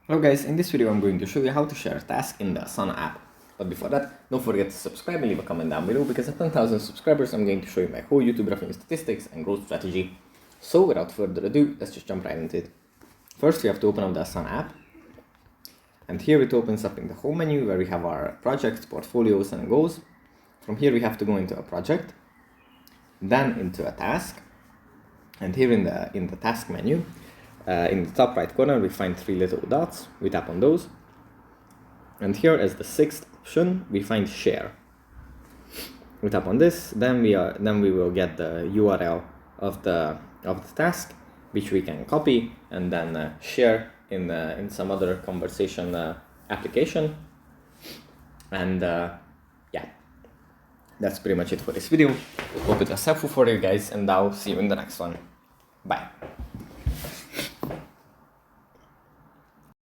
Hello guys, in this video I'm going to show you how to share a task in the Asana app. But before that, don't forget to subscribe and leave a comment down below because at 10,000 subscribers I'm going to show you my whole YouTube revenue statistics and growth strategy. So without further ado, let's just jump right into it. First we have to open up the Asana app. And here it opens up in the home menu where we have our projects, portfolios and goals. From here we have to go into a project, then into a task. And here in the task menu, in the top right corner, we find three little dots. We tap on those. And here as the sixth option, we find share. We tap on this, then we will get the URL of the task, which we can copy and then share in some other conversation application. And yeah, that's pretty much it for this video. Hope it was helpful for you guys, and I'll see you in the next one. Bye.